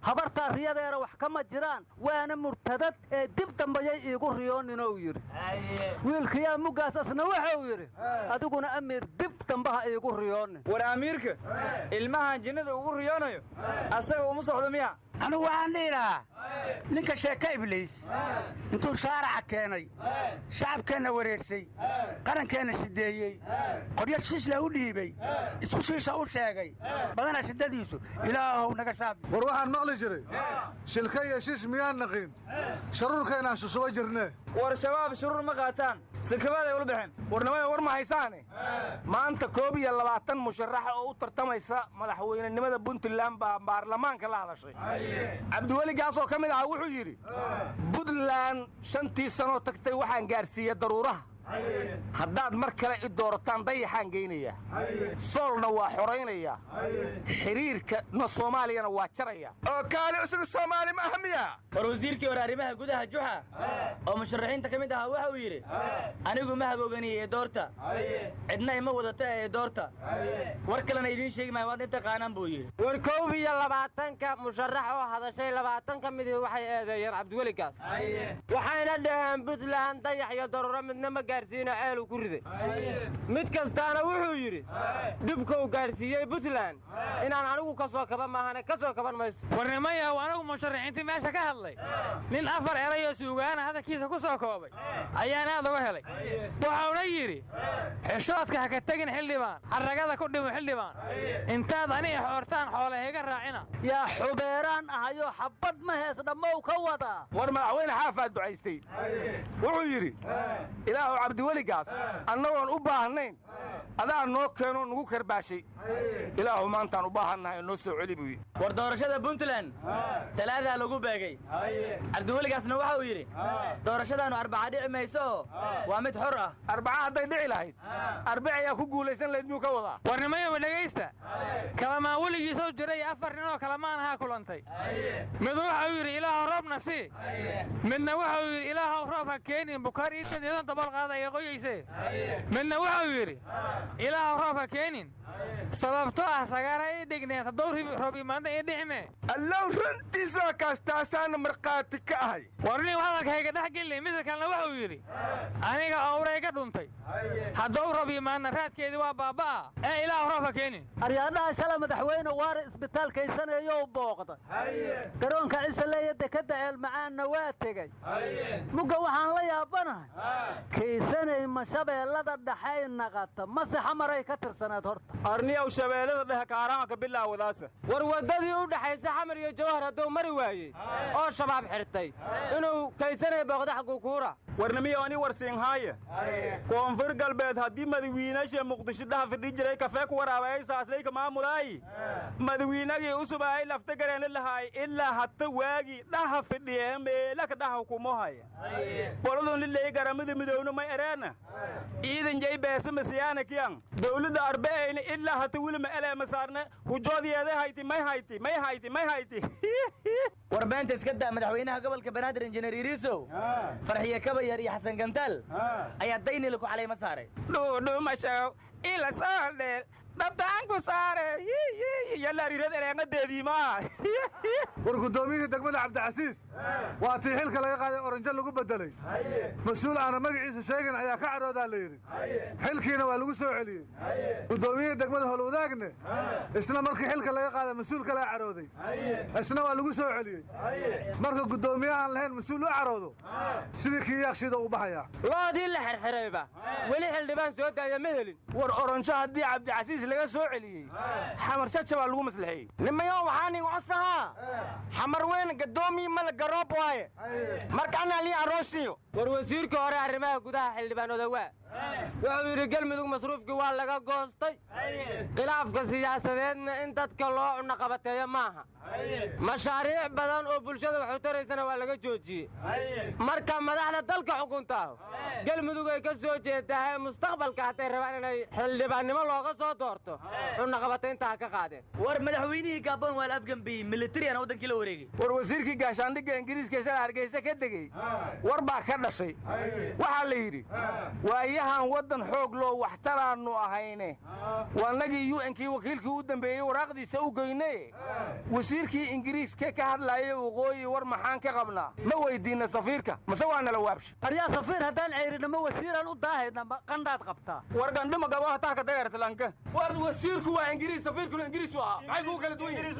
habarta riyadeera wax kama jiraan waana murtadad ee dib dambayay iigu riyoonin oo yiri wiilkiyaa mugaas asna waxa uu yiri adiguna amiir dib dambaha iigu riyoonin war amiirka ilmahan jinnada ugu riyoonayo asaga uma socdo miya anu waxaan dhiilahaa ninka sheeka ibliis intuu shaaraca keenay shacabkeenna wareersay qarankeenna shideeyey qoryo shiisla u dhiibay isku shiisha u sheegay badana shiddadiisu ilaahow naga shaafi war waxaan maqli jiray shilka iyo shiish miyaan naqin sharuurkaynaan shusuba jirnee war shabaab shuruur ma qaataan sirkabaaday ula baxeen warnimada war ma haysaane maanta 21 musharaxa oo u tartamaysa madaxweynenimada Puntland baa baarlamaanka la hadashay cabdiweli gaasoo ka mid ah wuxuu yiri Puntland 5 sano tagtay waxaan gaarsiiyay daruuraha haddaad mar kale i doorataan dayaxaan geynaya soolna waa xoraynaya xiriirka Soomaaliyana waa jaraya oo kaali isaga Soomaali ma ahmiya war wasiirkii hore arrimaha gudaha Juxa oo musharaxiinta kamid ah waxa uu yiri anigu ma hagooganiyay doorta cidna ima wadata ee doorta war kalena idin sheegi ma wad inta qaanaan buu yiri war 22 musharax oo hadashay 20 kamid waxay eedeeyeen cabdiweli gaas waxayna dhahan Puntland dayax iyo daruuro midna ma gaarsiina aal ku riday mid kastaana wuxuu yiri dibka uu gaarsiiyay Puntland inaan anigu ka soo kaba maahane ka soo kaban mayso warnimaya anagu musharaxiintii meesha ka hadlay nin afar erayo suugaana hadalkiisa ku soo koobay ayaan aad uga helay waxauna yiri xishoodka ha ka tagin xildhibaan haragada ku dhimo xildhibaan intaad ani xoortaan xoolaheega raacina yaa xubeeraan ahayo xabad ma hees dhamow ka wada war madaxweyne xaafaad ducaystay wuxuu yiri ilaahu cabdiweli gaas annagoon u baahnayn adaa noo keeno nugu karbaashay ilaahu maantaan u baahannahay noo soo celi buu war doorashada Puntland talaada lagu beegay cabdiweli gaasna waxa uu yiri doorashadaanu arbaca dhici mayso waa mid xor ah arbaca haday dhici lahayd arbaca ku guulaysan lahayd muu ka wada warnimada wadageysta kala ma waligiisoo jiray afar nin oo kala maan aha kulantay mid waxa uu yiri ilaahu roobna si midna waxa uu yiri ilaahu roob ha keenin bukari inta dabal qaaday qoyayse midna waxa uu yiri ilaahu roob ha keenin sababtoo ah sagaray dhigneen tadawri roob imaanay dhixme allow runtiisa kaastaan marqaati ka ahay warni hadalkayga dhaxgelay mid kalena waxa uu yiri aniga awray ka dhuntay hadduu roob imaana raadkeedii waa baabaa ee ilaahu roob ha keenin aryaadaha shala madaxweyne waara isbitaalkaysaneeyo booqda garoonka Ciisaleeya dekada ceel macaanna waa tagay muga waxaan la yaabanahay kaysanay mashabeelada dhaxay naqata masaxa maray ka tirsanaad horta arniyow shabeelada dhaha kaaraan ka bilaawadaas war wadadii u dhaxaysa xamar iyo jawhar haduu mari waayay oo shabaab xirtay inuu kaysanay booqda xaquuqura warnimiyo ani warsiin haaya koonfur galbeed hadii madaxweynaha Muqdisho dhaha fadhi jiray kafee ku waraabay saaslay ka maamulay madaxweynagii usub ay lafta gareen lahaay ilaa hatta waagi dhaha fadhiyay meela ka dhaha hukuumahay qoladun lilay garamada midowna ma ereena iidan jay beesa masiyana kiyan dawladda arba'ayna ilaa hatta wili ma ele masaarna hujoodiyeeda hayti may hayti warbeenta iska daa madaxweynaha gobolka Banaadir Injineer Iriso farxiye kabayar iyo Xasan Gantaal ayaa daynil ku calay masaaray ma shaw ila saaldeel dabtaan ku saare yalla riirad eleemadeedii ma war gudoomiyaha degmada Cabdicasiis waa tii xilka laga qaaday oranjo lagu bedelay mas'uul aan magaciisa sheegin ayaa ka caroodaa la yiri xilkiina waa lagu soo celiyay gudoomiyaha degmada Howlwadaagne isna markii xilka laga qaaday mas'uul kale carooday isna waa lagu soo celiyay marka gudoomiyaha aan lahayn mas'uul u caroodo sidii kii yaaqshida u baxaya loodii la xirxirayba wali xildhibaan soo daaya ma helin war oranjo hadii Cabdicasiis laga soo celiyay xamar shacab lagu maslaxay nimayo waxaan igu cosaha xamar weyn gadoomi mal garoob waaye markaan ali aroosiyo war wasiirka hore arrimaha gudaha xildhibaanooda waa wuxuu yiri galmudug masruufkii waa laga goostay khilaafka siyaasadeedna in dadka loo cunaqabateeyo maaha mashaariic badan oo bulshada wax u taraysana waa laga joojiyay marka madaxda dalka xukunta galmudug ay ka soo jeedaa mustaqbalka haday rabaan inay xildhibaannimo looga soo doorto cunaqabateynta ka qaadeen war madaxweynihii Gabon waa afgambi military aan wadankii la wareegay war wasiirkii gaashaandhigga Ingiriiska Hargeysa ka degay war baa ka dhashay waxa la yiri waa baryahan waddan xoog loo waxtaraannu ahayne waanagii UN-kii wakiilkii u dambeeyey waraaqdiisa u geyne wasiirkii ingiriiska ka hadlaayay waqooyi war maxaan ka qabnaa ma weydiinna safiirka mase waa nala waabsha aryaa safiir haddaan ceyrinimo wasiiraan u daahayna qandhaad qabtaa war gandhima gabo hataa ka dagartlanka war wasiirku waa ingiriis safiirkuna ingiriis u ahaa maxay kugu kala duwan yihiin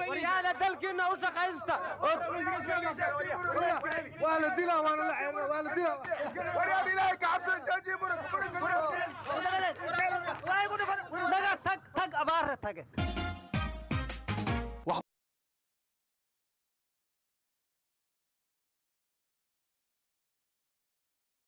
waryaada dalkiinna u shaqaysta waa la dilaa waana la ceeba waa la dilaa waryaad ilaahay ka cabsan jooji tag abaare tage